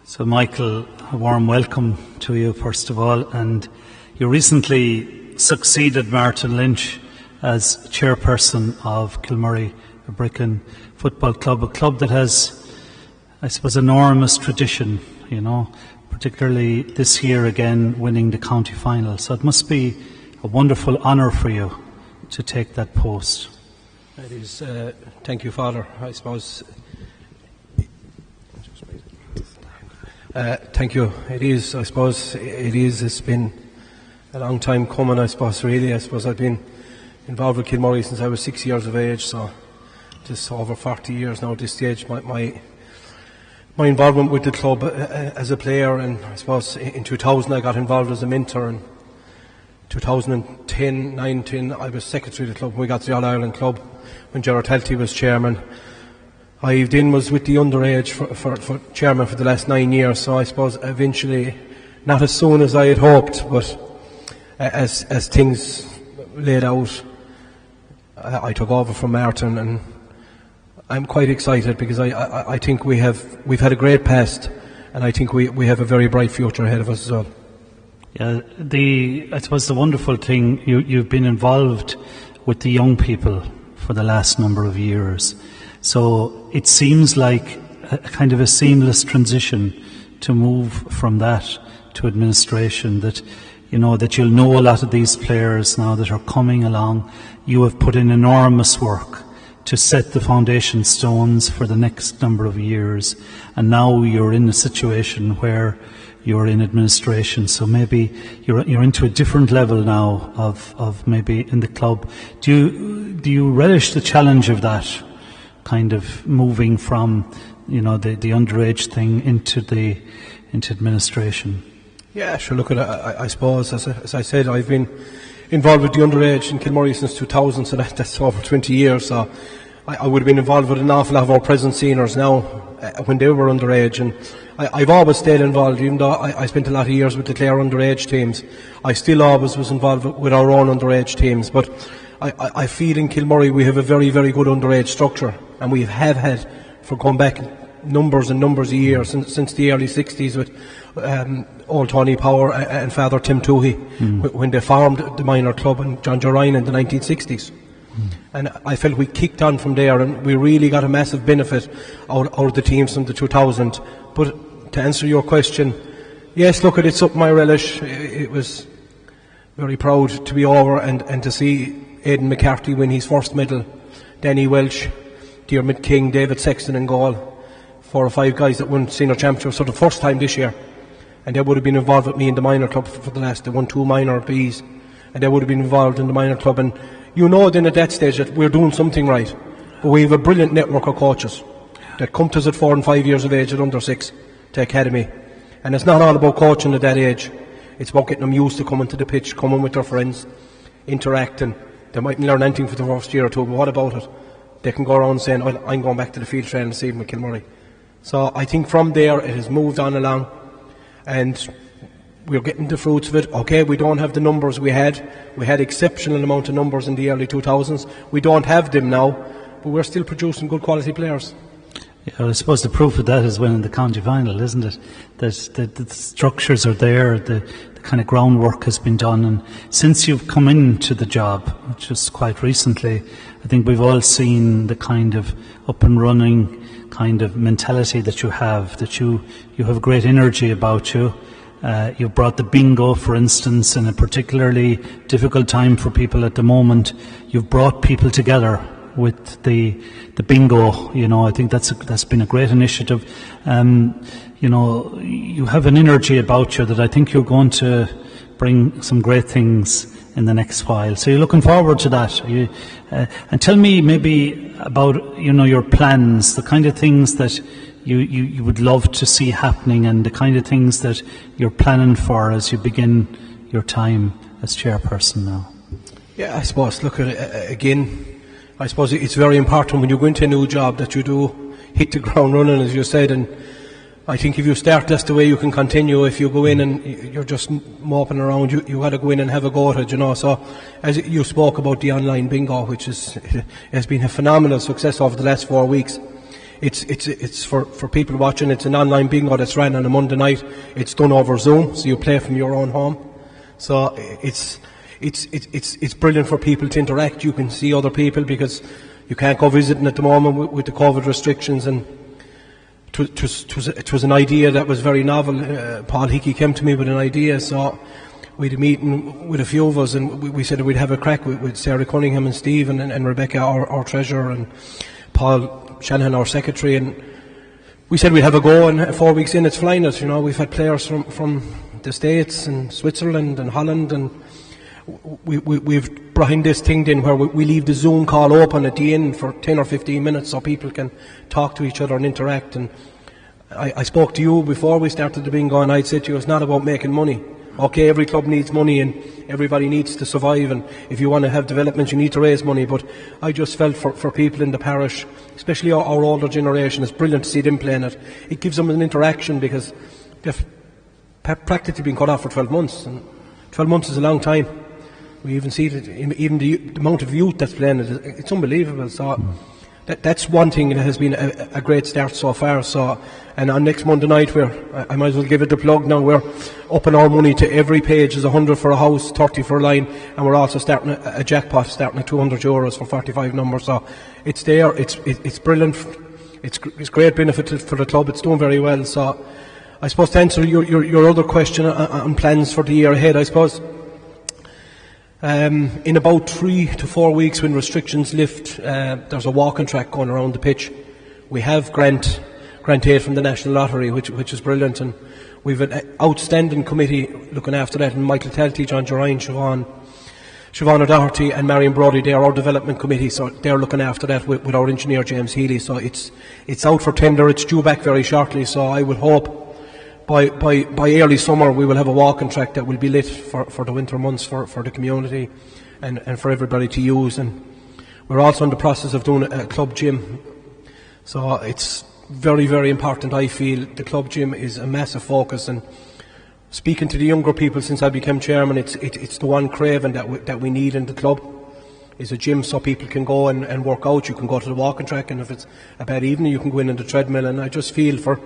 So Michael, a warm welcome to you first of all, and you recently succeeded Martin Lynch as chairperson of Kilmurry Bricken Football Club, a club that has, I suppose, enormous tradition, particularly this year again winning the county final. So it must be a wonderful honour for you to take that post. It is. Thank you, Father. I suppose. Thank you. It is. I suppose it is. It's been a long time coming. I suppose. Really, I suppose I've been involved with Kilmurry since I was 6 years of age. So just over 40 years now at this stage. My involvement with the club as a player, and I suppose in 2000 I got involved as a mentor, and 2010, 19 I was secretary of the club. We got the All Ireland club when Gerard Helty was chairman. I then was with the underage for chairman for the last 9 years. So I suppose eventually, not as soon as I had hoped, but as things laid out, I took over from Martin, and I'm quite excited because I think we've had a great past, and I think we have a very bright future ahead of us as well. Yeah, I suppose the wonderful thing, you've been involved with the young people for the last number of years. So it seems like a kind of a seamless transition to move from that to administration, that that you'll know a lot of these players now that are coming along. You have put in enormous work to set the foundation stones for the next number of years, and now you're in a situation where you're in administration, so maybe you're into a different level now of maybe in the club. Do you relish the challenge of that kind of moving from the underage thing into administration? Yeah, sure. Look at it. I suppose as I said, I've been involved with the underage in Kilmurry since 2000, so that's over 20 years. So I would have been involved with an awful lot of our present seniors now when they were underage, and I've always stayed involved, even though I spent a lot of years with the Clare underage teams. I still always was involved with our own underage teams, but I feel in Kilmurry we have a very, very good underage structure, and we have had, for going back numbers and numbers of years, since the early 60s with old Tony Power and Father Tim Toohey, when they formed the minor club, and John Ryan in the 1960s. And I felt we kicked on from there, and we really got a massive benefit out of the teams from the 2000. But to answer your question, yes, look, it's something I relish. It was very proud to be over and to see Aidan McCarthy win his first medal, Danny Welch, Diarmid King, David Sexton in goal. 4 or 5 guys that won senior championships for the first time this year, and they would have been involved with me in the minor club for the last. They won 2 minor Bs, and they would have been involved in the minor club. And then at that stage that we're doing something right. But we have a brilliant network of coaches that come to us at 4 and 5 years of age at under 6 to academy, and it's not all about coaching at that age. It's about getting them used to coming to the pitch, coming with their friends, interacting. They mightn't learn anything for the first year or two, but what about it? They can go around saying, well, I'm going back to the field training this evening with Kilmurry. So I think from there it has moved on along, and we're getting the fruits of it. Okay, we don't have the numbers we had. We had exceptional amount of numbers in the early 2000s. We don't have them now, but we're still producing good quality players. Yeah, I suppose the proof of that is winning the county final, isn't it? That the structures are there, the kind of groundwork has been done, and since you've come into the job, which is quite recently, I think we've all seen the kind of up and running kind of mentality that you have have great energy about you. You've brought the bingo, for instance, in a particularly difficult time for people at the moment. You've brought people together with the bingo. I think that's been a great initiative. You have an energy about you that I think you're going to bring some great things in the next while. So you're looking forward to that. And tell me maybe about your plans, the kind of things that you would love to see happening, and the kind of things that you're planning for as you begin your time as chairperson now. Yeah, I suppose, look, again, I suppose it's very important when you go into a new job that you do hit the ground running, as you said, and I think if you start, that's the way you can continue. If you go in and you're just moping around, you got to go in and have a go at it, So, as you spoke about the online bingo, which has been a phenomenal success over the last 4 weeks, it's for people watching. It's an online bingo that's ran on a Monday night. It's done over Zoom, so you play from your own home. So it's brilliant for people to interact. You can see other people because you can't go visiting at the moment with the COVID restrictions, and it was an idea that was very novel. Paul Hickey came to me with an idea, so we had a meeting with a few of us, and we said we'd have a crack with Sarah Cunningham and Steve and Rebecca, our treasurer, and Paul Shanahan, our secretary, and we said we'd have a go, and 4 weeks in it's flying us. We've had players from the States and Switzerland and Holland, and we've brought in this thing then where we leave the Zoom call open at the end for 10 or 15 minutes so people can talk to each other and interact. And I spoke to you before we started the bingo, and I'd said to you, it's not about making money. Okay, every club needs money and everybody needs to survive, and if you want to have development you need to raise money, but I just felt for people in the parish, especially our older generation, it's brilliant to see them playing it. It gives them an interaction because they've practically been cut off for 12 months, and 12 months is a long time. We even see that even the amount of youth that's playing it, it's unbelievable. So that's one thing that has been a great start so far. So, and on next Monday night, I might as well give it the plug now, we're upping our money to every page is 100 for a house, 30 for a line, and we're also starting a jackpot starting at €200 for 45 numbers. So it's there, it's brilliant, it's great benefit for the club, it's doing very well. So I suppose to answer your other question on plans for the year ahead, I suppose in about 3 to 4 weeks when restrictions lift, there's a walking track going around the pitch. We have grant aid from the National Lottery, which is brilliant, and we've an outstanding committee looking after that, and Michael Talty, John Geraint, Siobhan O'Doherty and Marion Brody, they are our development committee, so they're looking after that with our engineer James Healy. So it's out for tender, it's due back very shortly, so I would hope by early summer we will have a walking track that will be lit for the winter months for the community and for everybody to use. And we're also in the process of doing a club gym, so it's very, very important. I feel the club gym is a massive focus, and speaking to the younger people since I became chairman, it's the one craving that we need in the club is a gym so people can go and work out. You can go to the walking track, and if it's a bad evening you can go in the treadmill. And I just feel for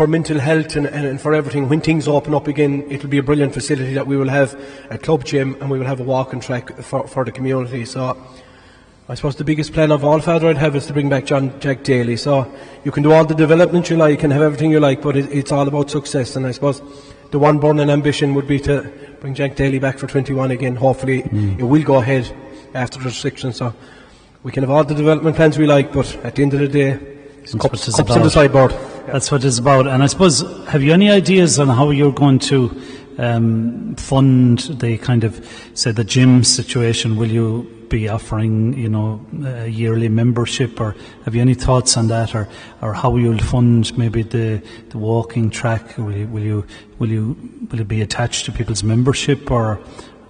mental health and for everything, when things open up again, it'll be a brilliant facility that we will have a club gym, and we will have a walking track for the community. So I suppose the biggest plan of all, Father, I'd have is to bring back Jack Daly. So you can do all the development you like and have everything you like, but it's all about success. And I suppose the one burning ambition would be to bring Jack Daly back for 21 again. Hopefully it will go ahead after the restrictions, so we can have all the development plans we like, but at the end of the day, cups to the sideboard. That's what it's about. And I suppose, have you any ideas on how you're going to fund the kind of, say, the gym situation? Will you be offering, a yearly membership, or have you any thoughts on that, or how you'll fund maybe the walking track? Will it be attached to people's membership, or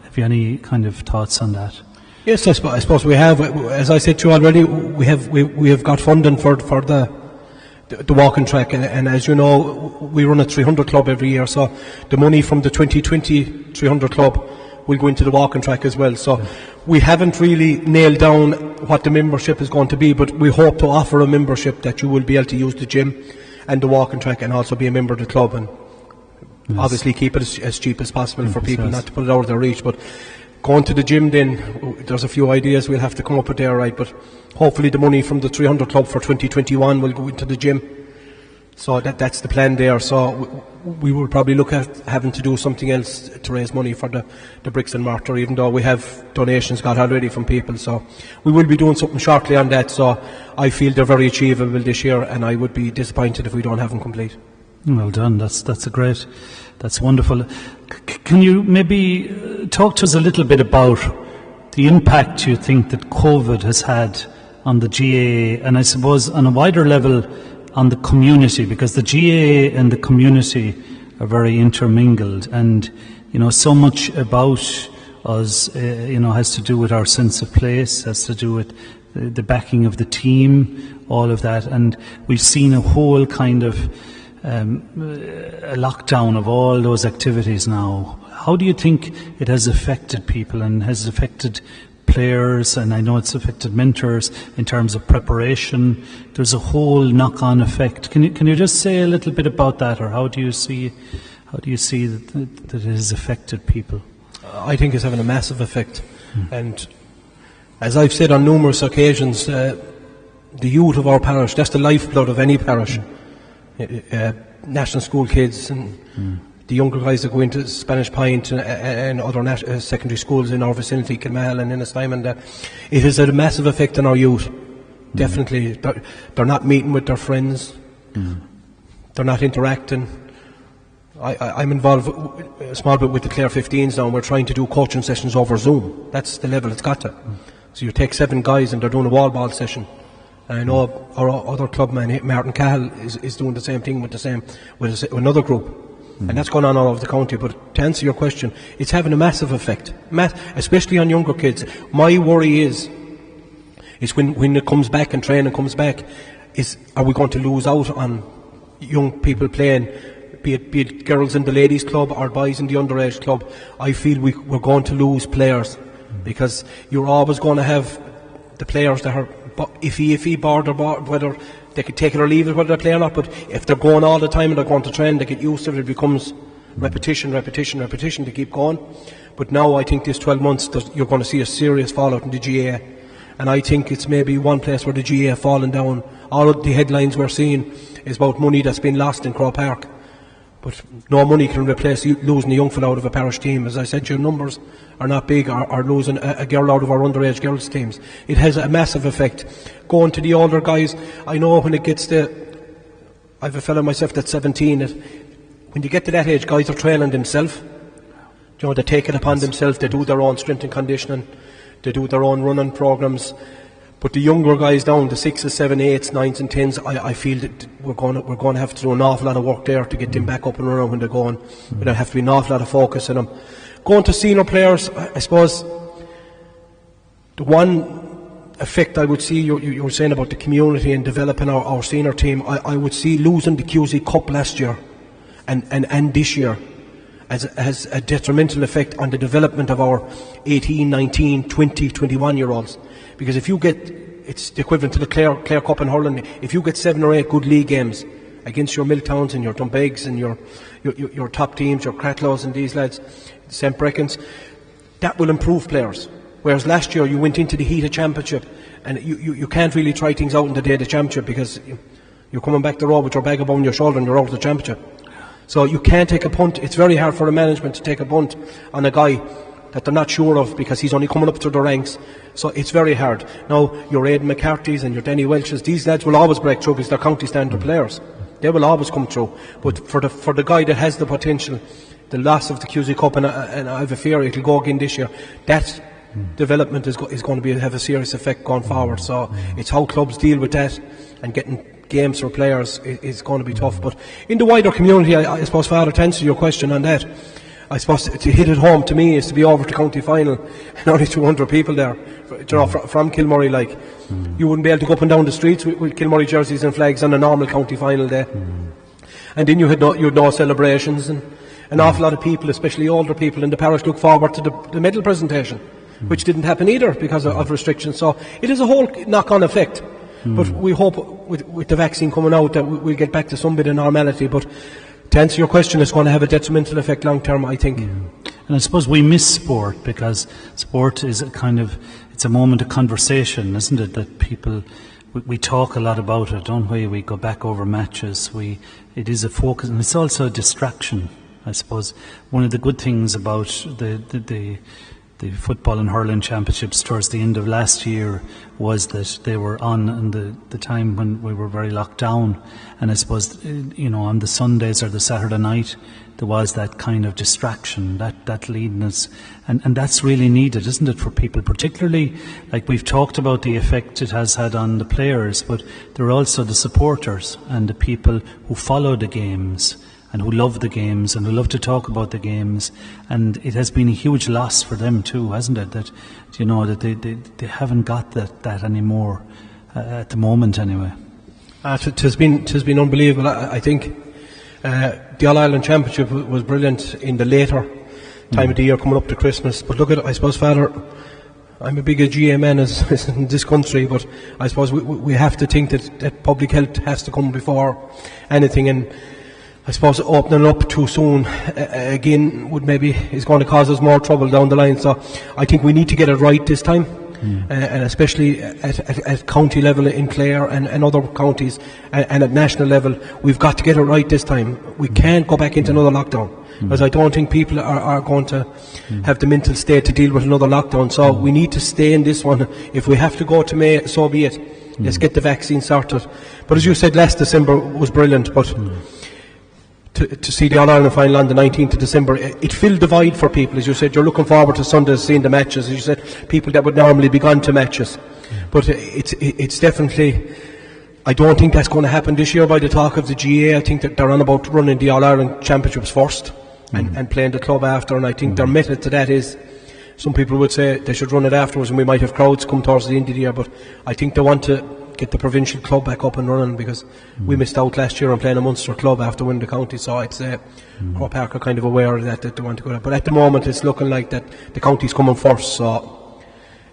have you any kind of thoughts on that? Yes, I suppose we have. As I said to you already, we have got funding for the walking track, and as you know, we run a 300 club every year, so the money from the 2020 300 club will go into the walking track as well. So we haven't really nailed down what the membership is going to be, but we hope to offer a membership that you will be able to use the gym and the walking track and also be a member of the club, and obviously keep it as cheap as possible for people, not to put it out of their reach. But going to the gym, then there's a few ideas we'll have to come up with there, right? But hopefully the money from the 300 club for 2021 will go into the gym. So that's the plan there. So we will probably look at having to do something else to raise money for the bricks and mortar, even though we have donations got already from people. So we will be doing something shortly on that. So I feel they're very achievable this year, and I would be disappointed if we don't have them complete. Well done. That's wonderful. Can you maybe talk to us a little bit about the impact you think that COVID has had on the GAA, and I suppose on a wider level on the community, because the GAA and the community are very intermingled, and so much about us has to do with our sense of place, has to do with the backing of the team, all of that, and we've seen a whole kind of a lockdown of all those activities now. How do you think it has affected people and has affected players, and I know it's affected mentors in terms of preparation. There's a whole knock-on effect. Can you just say a little bit about that, or how do you see that it has affected people? I think it's having a massive effect, and as I've said on numerous occasions, the youth of our parish, that's the lifeblood of any parish. National school kids and the younger guys that go into Spanish Point and other secondary schools in our vicinity, Kilmahal and Ennistimon, and it has had a massive effect on our youth. Definitely. They're not meeting with their friends. They're not interacting. I'm involved a small bit with the Clare 15s now, and we're trying to do coaching sessions over Zoom. That's the level it's got to. So you take 7 guys and they're doing a wall ball session. And I know our other clubman, Martin Cahill, is doing the same thing with another group. And that's going on all over the county. But to answer your question, it's having a massive effect, especially on younger kids. My worry is when it comes back and training comes back, are we going to lose out on young people playing, be it girls in the ladies club or boys in the underage club? I feel we're going to lose players, because you're always going to have the players that are iffy, whether they could take it or leave it, whether they play or not. But if they're going all the time and they're going to train, they get used to it. It becomes repetition to keep going. But now I think this 12 months you're going to see a serious fallout in the GAA, and I think it's maybe one place where the GAA have fallen down. All of the headlines we're seeing is about money that's been lost in Crow Park, but no money can replace losing a young fellow out of a parish team. As I said, your numbers are not big, or losing a girl out of our underage girls teams. It has a massive effect. Going to the older guys, I know when it gets to, I have a fellow myself that's 17, when you get to that age, guys are training themselves. You know, they take it upon themselves, they do their own strength and conditioning, they do their own running programs. But the younger guys down, the 6s, 7s, 8s, 9s and 10s, I feel that we're going to have to do an awful lot of work there to get them back up and running when they're going. There'll have to be an awful lot of focus on them. Going to senior players, I suppose the one effect I would see, you were saying about the community and developing our senior team, I would see losing the QC Cup last year and this year has a detrimental effect on the development of our 18, 19, 20, 21 year olds. Because if you get, it's the equivalent to the Clare Cup in hurling, if you get 7 or 8 good league games against your Milltowns and your Dunbegs and your top teams, your Cratlows and these lads, St. Breckens, that will improve players. Whereas last year you went into the heat of championship, and you can't really try things out in the day of the championship, because you're coming back the road with your bag above your shoulder and you're out of the championship. So you can't take a punt. It's very hard for a management to take a punt on a guy that they're not sure of, because he's only coming up through the ranks. So it's very hard. Now, your Aidan McCarthy's and your Denny Welch's, these lads will always break through because they're county standard players. They will always come through. But for the guy that has the potential, the loss of the QC Cup, and I have a fear it'll go again this year, that development is going to have a serious effect going forward. So it's how clubs deal with that, and getting games for players is going to be tough. But in the wider community, I suppose, Father, to answer your question on that, I suppose to hit it home to me is to be over to county final and only 200 people there, from Kilmurry. Like, you wouldn't be able to go up and down the streets with Kilmurry jerseys and flags on a normal county final day. And then you had no celebrations, and an awful lot of people, especially older people in the parish, look forward to the medal presentation, which didn't happen either because of restrictions. So it is a whole knock-on effect. But we hope with the vaccine coming out that we'll get back to some bit of normality. But to answer your question, it's going to have a detrimental effect long term, I think. And I suppose we miss sport, because sport is it's a moment of conversation, isn't it? That people, we talk a lot about it, don't we? We go back over matches. It is a focus, and it's also a distraction. I suppose one of the good things about the football and hurling championships towards the end of last year was that they were on in the time when we were very locked down, and I suppose on the Sundays or the Saturday night there was that kind of distraction, that leadness, and that's really needed, isn't it, for people, particularly, like we've talked about the effect it has had on the players, but there are also the supporters and the people who follow the games and who love the games and who love to talk about the games, and it has been a huge loss for them too, hasn't it? That that they haven't got that anymore at the moment, anyway. It has been unbelievable. I think the All Ireland Championship was brilliant in the later time of the year, coming up to Christmas. But look at, I suppose, Father, I'm a big GA man as in this country, but I suppose we have to think that public health has to come before anything, and I suppose opening up too soon again is going to cause us more trouble down the line. So I think we need to get it right this time. And especially at county level in Clare and other counties and at national level, we've got to get it right this time. We can't go back into another lockdown, because I don't think people are going to have the mental state to deal with another lockdown. So we need to stay in this one. If we have to go to May, so be it. Let's get the vaccine sorted. But as you said, last December was brilliant, but to see the All-Ireland final on the 19th of December, it filled the void for people. As you said, you're looking forward to Sundays seeing the matches. As you said, people that would normally be gone to matches. But it's definitely, I don't think that's going to happen this year by the talk of the GA. I think that they're on about running the All-Ireland Championships first and playing the club after, and I think their method to that is, some people would say they should run it afterwards and we might have crowds come towards the end of the year, but I think they want to get the provincial club back up and running, because we missed out last year on playing a Munster club after winning the county. So I'd say Croke Park are kind of aware of that they want to go there. But at the moment it's looking like that the county's coming first, so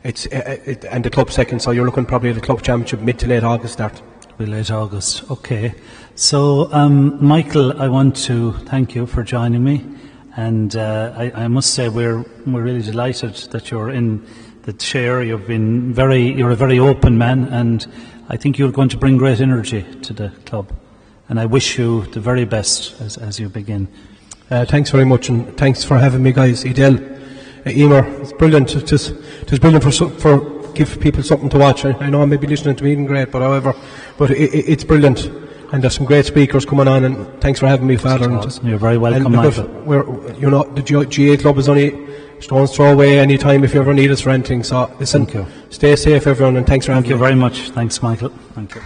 and the club second, so you're looking probably at the club championship mid to late August start. Late August, okay. So Michael, I want to thank you for joining me, and I must say we're really delighted that you're in the chair. You're a very open man, and I think you're going to bring great energy to the club, and I wish you the very best as you begin. Thanks very much, and thanks for having me, guys. Edel, Emer, it's brilliant. It's brilliant for give people something to watch. I know I may be listening to me even great, but it's brilliant, and there's some great speakers coming on, and thanks for having me, Father. You're very welcome, Michael. The GA club is only stone's throw away any time if you ever need us for anything. So listen, stay safe everyone, and thanks for having me. Thank you very much. Thanks, Michael. Thank you.